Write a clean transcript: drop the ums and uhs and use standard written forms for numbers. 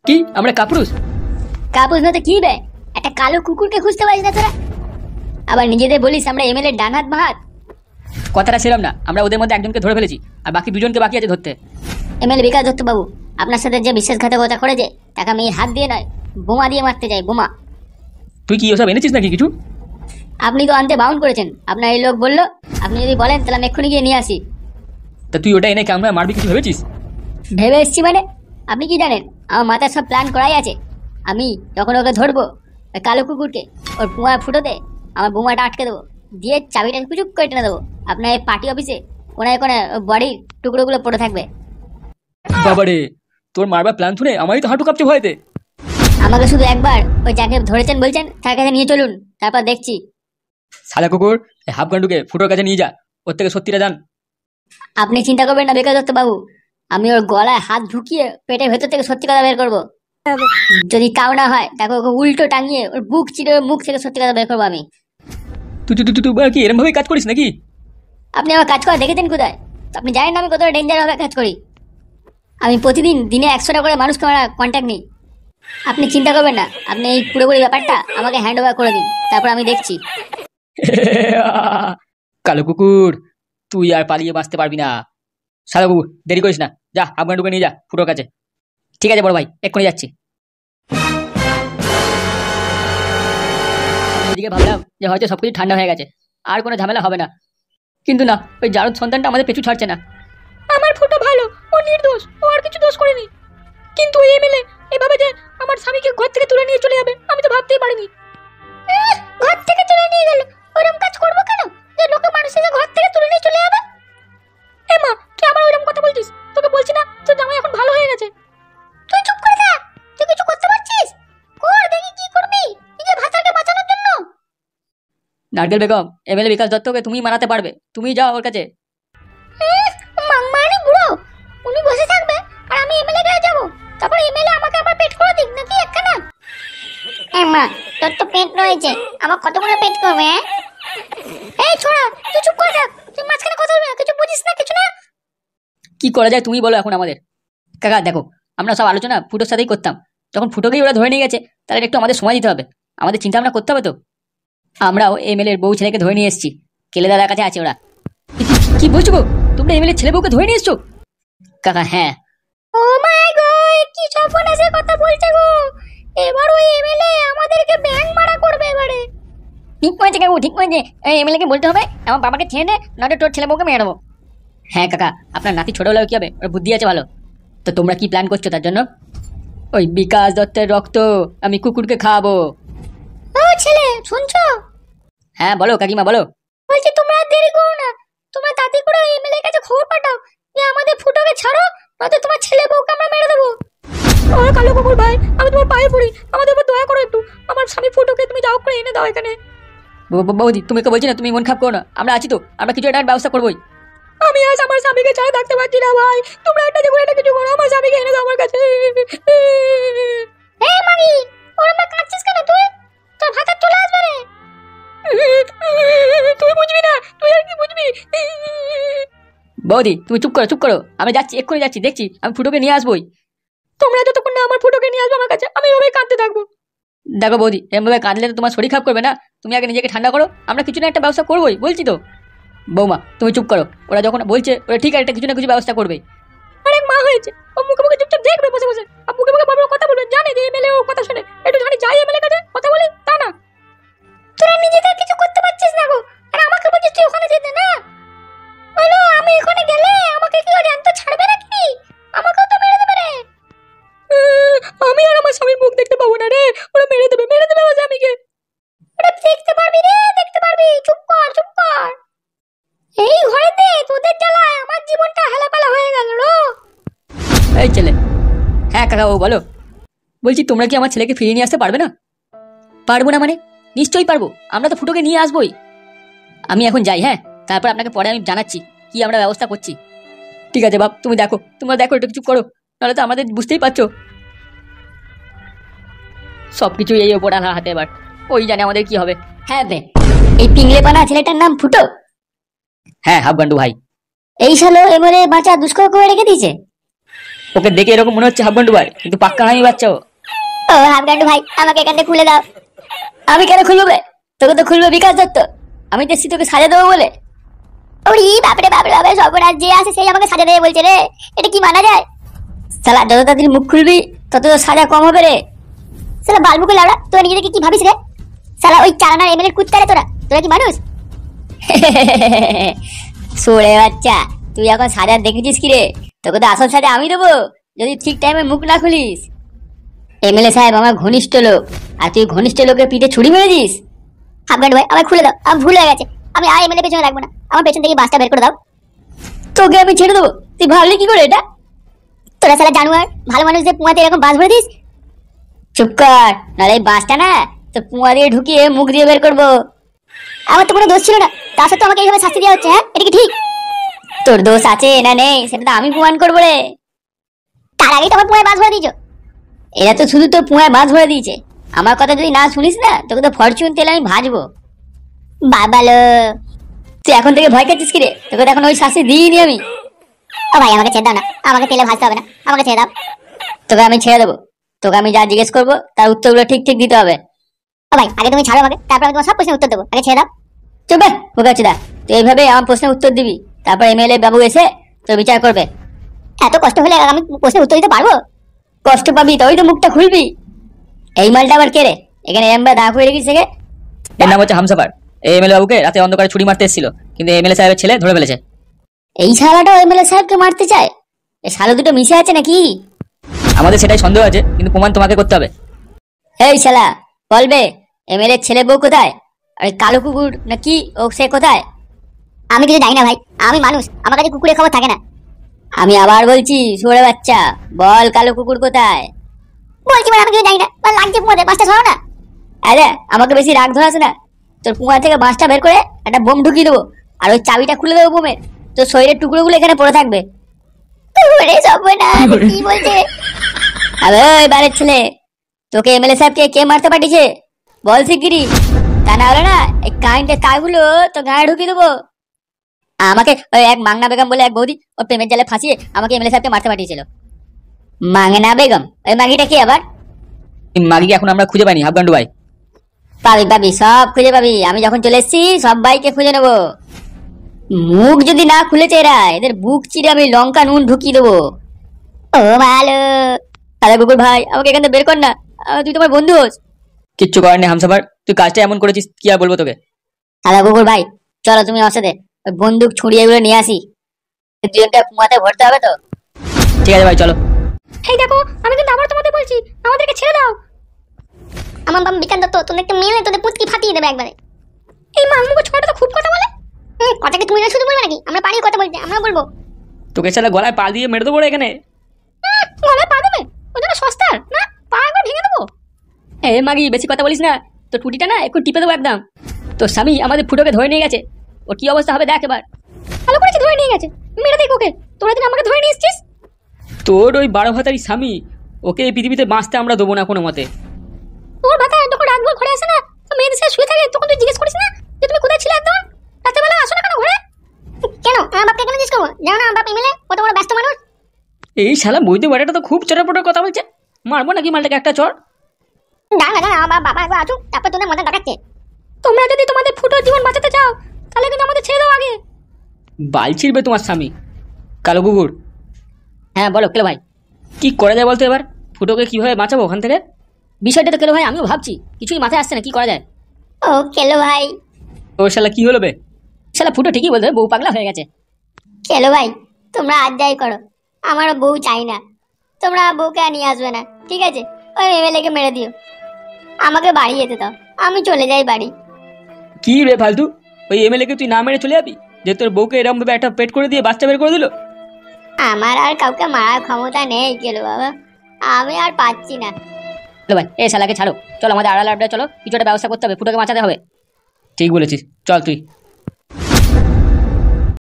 কি আমরা কাপুরুষ? কাপুরুষ না তো কি বে, একটা কালো কুকুরকে খুঁজতে পারিস না তোরা? আবার নিজেদের বলিস আমরা এমএলএ ডান হাত বাঁ হাত। কথাটা সেরম না, আমরা ওদের মধ্যে একজনকে ধরে ফেলেছি আর বাকি দুজনকে বাকি আছে ধরতে। এমএলএ বিকাশ দত্ত বাবু, আপনার সাথে যে বিশ্বাসঘাতকতা করেছে তাকে আমি হাত দিয়ে নয় বোমা দিয়ে মারতে চাই, বোমা। তুই কি ওসব এনেছিস নাকি কিছু? আপনি তো আনতে বাউন্ড করেছেন, আপনার এই লোক বললো আপনি যদি বলেন তাহলে আমি এক্ষুনি গিয়ে নিয়ে আসি। তা তুই ওটা এনে আমরা মারবি কিছু ভেবেছিস? ভেবে এসছি মানে? আপনি কি জানেন আমার মাথায় সব প্ল্যান করাই আছে। আমি যখন ওকে ধরবো, ওই কালো কুকুরকে, ওর বোমা ফুটোতে আমার বোমাটা আটকে দেবো, দিয়ে চাবিটা কুচুক করে টেনে দেবো। আপনার এই পার্টি অফিসে কোনায় কোনায় বডির টুকরোগুলো পড়ে থাকবে। বাবারে, তোর মারবার প্ল্যান শুনে আমারই তো হাঁটু কাঁপছে ভয়তে। আমাকে শুধু একবার ওই যাকে ধরেছেন বলছেন তার কাছে নিয়ে চলুন, তারপর দেখছি। সাদা কুকুর, এই হাফগান্ডুকে ফুটোর কাছে নিয়ে যা, ওর থেকে সত্যিটা জান। আপনি চিন্তা করবেন না বিকাশ দত্ত বাবু, আমি ওর গলায় হাত ঢুকিয়ে পেটের ভেতর থেকে সত্যি কথা বের করবো। যদি তাও না হয় তাকে ওকে উল্টো টাঙিয়ে ওর বুক চিরে ওর মুখ থেকে সত্যি কথা বের করবো আমি। তুই তুই তুই তুই কি এরম ভাবে কাজ করিস নাকি? আপনি আমার কাজ করা দেখেছেন কোথায়? আপনি জানেন না আমি কতটা ডেঞ্জার ভাবে কাজ করি। আমি প্রতিদিন দিনে 100টা করে মানুষকে আমার কন্ট্যাক্ট নিই। আপনি চিন্তা করবেন না, আপনি এই পুরোপুরি ব্যাপারটা আমাকে হ্যান্ড ওভার করে দিন, তারপর আমি দেখছি। কালো কুকুর, তুই আর পালিয়ে বাঁচতে পারবি না। সাদা কুকুর, দেরি করিস না, যা হাফগান্ডুকে নিয়ে যা ফুটোর কাছে। ঠিক আছে বড় ভাই, এক্ষুনি যাচ্ছি। এদিকে ভাবলাম যে হয়তো সবকিছু ঠান্ডা হয়ে গেছে, আর কোনো ঝামেলা হবে না, কিন্তু না, ওই জারদ সন্তানটা আমাদের পিছু ছাড়ছে না। আমার ফুটো ভালো, ও নির্দোষ, ও আর কিছু দোষ করেনি, কিন্তু ওই এমএলএ এভাবে যে আমার স্বামীকে ঘর থেকে তুলে নিয়ে চলে যাবে আমি তো ভাবতেই পারিনি। ঘর থেকে তুলে নিয়ে গেল? ওরকম কাজ করবো কেন যে লোকে মানুষকে ঘর থেকে তুলে নিয়ে চলে যাবে? এ মা, তুই আবার ওইরকম কথা বলছিস? তোকে বলছি না তোর জামাই এখন ভালো হয়ে গেছে। তুই চুপ করে থাক, তুই কিছু করতে পারছিস? কর দেখি কি করবি নিজের ভাষাকে বাঁচানোর জন্য। নারকেল বেগম, এমএলএ বিকাশ দত্তকে তুমি মানাতে পারবে, তুমি যাও ওর কাছে। মাংমারানি বুড়ো, উনি বসে থাকবে আর আমি এমএলএ কাছে যাবো, তারপর এমএলএ আমাকে আবার পেট করে দিক নাকি একখানা? মা, তোর তো পেট রয়েছে, আমার কতগুলো পেট করবে? এই ছোড়া, তুই চুপ করে থাক, তুই মাঝখানে কথা বলবি না, কিছু বুঝিস না কিছু না। কি করা যায় তুমি বলো এখন আমাদের? কাকা দেখো, আমরা সব আলোচনা ফুটোর সাথেই করতাম, যখন ফুটোকেই ওরা ধরে নিয়ে গেছে তাহলে একটু আমাদের সময় দিতে হবে, আমাদের চিন্তা ভাবনা করতে হবে তো। আমরাও এমএলএর বউ ছেলেকে ধরে নিয়ে এসেছি, কেলে দাদার কাছে আছে ওরা। কি বলছো গো, তোমরা এমএলএর ছেলে বউকে ধরে নিয়ে এসছো? কাকা হ্যাঁ। ও মাই গড, কি সর্বনাশের কথা বলছে গো! এবার ওই এমএলএ আমাদেরকে ব্যাং মারা করবে এবারে। ঠিক করেছে কাকু, ঠিক করেছে, এমএলএ কে বলতে হবে আমার বাবাকে ছেড়ে দে, নয়তো তোর ছেলে বউকে মেরে দেবো। হ্যাঁ কাকা, আপনার নাতি ছোট হলেও কি হবে, ওর বুদ্ধি আছে ভালো। তো তোমরা কি প্ল্যান করছো তার জন্য? ওই বিকাশ দত্তের রক্ত আমি কুকুরকে খাওয়াবো। ও ছেলে, শুনছো? হ্যাঁ বলো কাকিমা বলো। বলছি তোমরা আর দেরি করো না, তোমরা তাড়াতাড়ি করে এমএলএ এর কাছে খবর পাঠাও যে আমাদের ফুটোকে ছাড়ো, নয়তো তোমার ছেলে বউকে আমরা মেরে দেবো। ও কালো কুকুর ভাই, আমি তোমার পায়ে পড়ি, আমাদের উপর দয়া করো একটু, আমার স্বামী ফুটোকে তুমি যাও করে এনে দাও এখানে। বৌদি তুমি কে বলছি না, তুমি মন খারাপ করো না, আমরা আছি তো, আমরা কিছু একটা ব্যবস্থা করবোই। আমি আজ আমার স্বামীকে ছাড়া থাকতে পারছি না ভাই, তোমরা একটা দেখো, একটা কিছু করো, আমার স্বামীকে এনে দাও আমার কাছে। এই মাগি, ওরে মা কাঁদছিস কেন তুই? তোর ভাতা চলে আসবে রে। তুই বুঝবি না, তুই আর কি বুঝবি? বৌদি তুমি চুপ করো, চুপ করো, আমি যাচ্ছি, এক্ষুনি যাচ্ছি, দেখছি আমি ফুটোকে নিয়ে আসবোই। তোমরা যতক্ষণ না আমার ফুটোকে নিয়ে আসবো আমার কাছে, আমি এভাবেই কাঁদতে থাকবো। দেখো বৌদি, এমভাবে কাঁদলে তো তোমার শরীর খারাপ করবে না, তুমি আগে নিজেকে ঠান্ডা করো, আমরা কিছু না একটা ব্যবস্থা করবোই বলছি তো। বৌমা তুমি চুপ করো, ওরা যখন বলছে ওরা ঠিক আছে, কিছু না কিছু ব্যবস্থা করবে। অনেক মা হয়েছে, ও মুখে মুখে চুপচাপ দেখবে বসে বসে, আর মুখে মুখে বড় কথা বলবে, জানে যে এমএলএ ও কথা শুনে, একটু জানি যাই এমএলএ কাছে কথা বলি তা না। তোরা নিজেদের কিছু করতে পারছিস না গো, আর আমাকে বলছিস তুই ওখানে যেতে না? বলো আমি ওখানে গেলে আমাকে কি ওর জ্যান্ত ছাড়বে নাকি? আমাকেও তো মেরে দেবে রে। আমি আর আমার স্বামীর মুখ দেখতে পাবো না রে, ওরা মেরে দেবে আমার স্বামীকে। ওরা দেখতে পারবি রে, দেখতে পারবি, চুপ কর চুপ কর। এই ঘরেতে তোদের জ্বালায় আমার জীবনটা হেলাপালা হয়ে গেল রে। এই ছেলে, হ্যাঁ কাকা ও বলো। বলছি তোমরা কি আমার ছেলেকে ফিরিয়ে নিয়ে আসতে পারবে না? পারবো না মানে? নিশ্চয়ই পারবো, আমরা তো ফুটোকে নিয়ে আসবোই। আমি এখন যাই, হ্যাঁ, তারপর আপনাকে পরে আমি জানাচ্ছি কি আমরা ব্যবস্থা করছি। ঠিক আছে বাপ, তুমি দেখো, তোমরা দেখো, একটু চুপ করো, নাহলে তো আমাদের বুঝতেই পারছো সবকিছু এই ওপর আনার হাতে, এবার ওই জানে আমাদের কি হবে। হ্যাঁ বে, এই পিংলেপানা ছেলেটার নাম ফুটো? হ্যাঁ হাফগান্ডু ভাই। এই শালো এবারে বাঁচা দুষ্কর করে রেখে দিয়েছে। ওকে দেখে এরকম মনে হচ্ছে হাফ ভাই, কিন্তু পাক্কা আমি বাচ্চা ও। ও হাফগান্ডু ভাই, আমাকে এখান থেকে খুলে দাও। আমি কেন খুলবো বে? তোকে তো খুলবে বিকাশ দত্ত। আমি দেখছি তোকে সাজা দেবো বলে। ওরে বাপরে বাপরে বাপরে, সর্বনাশ, যে আসে সেই আমাকে সাজা দেবে বলছে রে। এটা কি মানা যায়? শালা যত তাড়াতাড়ি মুখ খুলবি তত তো সাজা কম হবে রে। শালা বালবুকে লাউড়া, তোরা নিজেদেরকে কি ভাবিস রে? শালা ওই চালানার এমএলএর কুত্তারে তোরা কি মানুষ? সোরে বাচ্চা, তুই এখন সাজা দেখেছিস কি রে? তোকে তো আসল সাজা আমি দেবো, যদি ঠিক টাইমে মুখ না খুলিস। এমএলএ সাহেব আমার ঘনিষ্ঠ লোক, আর তুই ঘনিষ্ঠ লোকের পিঠে ছুরি মেরেছিস। হাফগান্ড ভাই, আমায় খুলে দাও, আমার ভুল হয়ে গেছে। আমি আর এমএলএ পেছনে রাখবো না, আমার পেছন থেকে বাসটা বের করে দাও। তোকে আমি ছেড়ে দেবো? তুই ভাবলি কি করে এটা? তোরা শালা জানোয়ার, ভালো মানুষদের পুয়াতে এরকম বাস ভরে দিস? চুপ কর, নাহলে এই বাসটা না তো পুয়া দিয়ে ঢুকিয়ে মুখ দিয়ে বের করবো। আমার তো কোনো দোষ ছিল না, তা সত্ত্বেও আমাকে এইভাবে শাস্তি দেওয়া হচ্ছে। হ্যাঁ, এটা কি ঠিক? তোর দোষ আছে না নেই সেটা তো আমি প্রমাণ করবো রে। তার আগেই তো আমার পুয়ায় বাস ভরে দিয়েছো। এরা তো শুধু তোর পুয়ায় বাস ভরে দিয়েছে, আমার কথা যদি না শুনিস না তোকে তো ফরচুন তেলে আমি ভাজবো। বাবালো, তুই এখন থেকে ভয় খাচ্ছিস কি রে? তোকে তো এখন ওই শাস্তি দিইনি আমি। ও ভাই, আমাকে ছেড়ে দাও না, আমাকে তেলে ভাজতে হবে না, আমাকে ছেড়ে দাও। তোকে আমি ছেড়ে দেবো, তোকে আমি যা জিজ্ঞেস করবো তার উত্তরগুলো ঠিক ঠিক দিতে হবে। ও ভাই, আগে তুমি ছাড়ো আমাকে, তারপর আমি তোমার সব প্রশ্নের উত্তর দেবো। আগে ছেড়ে দাও। চুপ বোকাচোদা, তুই এইভাবে আমার প্রশ্নের উত্তর দিবি, তারপর এমএলএ বাবু এসে তোর বিচার করবে। এত কষ্ট হলে আমি প্রশ্নের উত্তর দিতে পারবো? কষ্ট পাবি তবেই তো মুখটা খুলবি। এই মালটা আবার কে রে? এখানে এমবা দাঁড় করে রেখেছিস? এর নাম হচ্ছে হামসাফার। এই এমএলএ বাবুকে রাতে অন্ধকারে ছুরি মারতে এসেছিল, কিন্তু এমএলএ সাহেবের ছেলে ধরে ফেলেছে। এই শালাটাও এমএলএ সাহেবকে মারতে চায়? এই শালা দুটো মিশে আছে নাকি? আমাদের সেটাই সন্দেহ আছে, কিন্তু প্রমাণ তোমাকে করতে হবে। এই শালা বলবে এমএলএ ছেলে বউ কোথায়? আর কালো কুকুর নাকি ও সে কোথায়? আমি কিছু জানি না ভাই, আমি মানুষ, আমার কাছে কুকুরের খবর থাকে না। আমি আবার বলছি, শুয়োরের বাচ্চা, বল কালো কুকুর কোথায়? বলছি মানে আমি কিছু জানি না, আর লাগছে পুয়াতে বাসটা সরাও না। আরে আমাকে বেশি রাগ ধরাস না, তোর পুয়া থেকে বাসটা বের করে একটা বোম ঢুকিয়ে দেবো, আর ওই চাবিটা খুলে দেবো বোমের, তোর শরীরের টুকরোগুলো এখানে পড়ে থাকবে। কি বলছে? আরে ওই বাড়ির ছেলে, তোকে এমএলএ সাহেবকে কে মারতে পাঠিয়েছে বল শিগগিরি, তা না হলে না এই কারেন্টের তারগুলো তো গায়ে ঢুকিয়ে দেবো। আমাকে ওই এক মাংনা বেগম বলে এক বৌদি ও প্রেমের জালে ফাঁসিয়ে আমাকে এমএলএ সাহেবকে মারতে পাঠিয়েছিল। মাংনা বেগম? ওই মাগিটা কি আবার? এই মাগিকে এখন আমরা খুঁজে পাইনি হাফগান্ডু ভাই। পাবি পাবি, সব খুঁজে পাবি, আমি যখন চলে এসেছি সব বাইকে খুঁজে নেবো। মুখ যদি না খুলেছে এরা, এদের বুক চিরে আমি লঙ্কা নুন ঢুকিয়ে দেবো। ও ভালো। তাহলে কুকুর ভাই, আমাকে এখান থেকে বের কর না, তুই তোমার বন্ধু হোস। কিচ্ছু করার নেই হামসাফার, তুই কাজটা এমন করেছিস কি আর বলবো তোকে। তাহলে কুকুর ভাই চলো তুমি আমার সাথে, ওই বন্দুক ছুরি এগুলো নিয়ে আসি, দুজনটা পুয়াতে ভরতে হবে তো। ঠিক আছে ভাই, চলো। এই দেখো, আমি কিন্তু আবার তোমাদের বলছি, আমাদেরকে ছেড়ে দাও। আমার বাবা বিকাশ দত্ত তোদের একটা মেলে তোদের পুঁতকি ফাটিয়ে দেবে একবারে। এই মামুকে ছোট তো খুব কথা বলে। কথাকে তুমি না শুধু বলবে নাকি? আমরা পারি কথা বলতে, আমরা বলবো। তোকে সালা গলায় পা দিয়ে মেরে দেবো রে এখানে। গলায় পা দেবে? ওই জন্য সস্তার না, পা একবার ভেঙে দেবো। এ মাগি, বেশি কথা বলিস না, তোর টুটিটা না একটু টিপে দেবো একদম। তোর স্বামী আমাদের ফুটোকে ধরে নিয়ে গেছে, ওর কি অবস্থা হবে দেখ এবার। ভালো করেছি ধরে নিয়ে গেছে, মেরে দেখ ওকে। তোরা দিন আমাকে ধরে নিয়ে এসছিস। তোর ওই 12 ভাতারি স্বামী, ওকে এই পৃথিবীতে বাঁচতে আমরা দেবো না কোনো মতে। তোর মাথা যখন রাতভর ঘরে আসে না, তো মেয়েদের সাথে শুয়ে থাকে, তখন তুই জিজ্ঞেস করিস না যে তুমি কোথায় ছিলে একদম? রাতেবেলা আসো না কেন ঘরে? কেন আমার বাপকে কেন জিজ্ঞেস করবো? জানো না আমার বাপ এমএলএ, কত বড় ব্যস্ত মানুষ। এই শালা বৈদ্য বেটাটা তো খুব চটাপটার কথা বলছে, মারবো নাকি মালটাকে একটা চড়। দাঁড়া আমার বাবা একবার আসুক, তারপর তোদের মজা দেখাচ্ছে। তোমরা যদি তোমাদের ফুটোর জীবন বাঁচাতে চাও তাহলে কিন্তু আমাদের ছেড়ে দাও আগে। বাল ছিড়বে তোমার স্বামী, কালো কুকুর। হ্যাঁ বলো কেলো ভাই, কি করা যায় বলতো এবার? ফুটোকে কিভাবে বাঁচাবো ওখান থেকে? বিষয়টা তো কেলো ভাই আমিও ভাবছি, কিছুই মাথায় আসছে না কি করা যায়। ও কেলো ভাই। ও শালা কি হলো বে? শালা ফুটো ঠিকই বলতে, বউ পাগলা হয়ে গেছে। কেলো ভাই, তোমরা আজ যাই করো, আমারও বউ চাই না, তোমরা বউকে নিয়ে আসবে না, ঠিক আছে? ওই এমএলএ কে মেরে দিও, আমাকে বাড়ি যেতে দাও, আমি চলে যাই বাড়ি। কি রে ফালতু, ওই এমএলএ কে তুই না মেরে চলে যাবি যে তোর বউকে এরকম ভাবে একটা পেট করে দিয়ে বাচ্চা বের করে দিল? আমার আর কাউকে মারার ক্ষমতা নেই কেলো বাবা, আমি আর পাচ্ছি না। চলো ভাই, এই শালাকে ছাড়ো, চলো আমাদের আড়ালে আড্ডা চলো, কিছু একটা ব্যবস্থা করতে হবে, ফুটোকে বাঁচাতে হবে। ঠিক বলেছিস, চল তুই।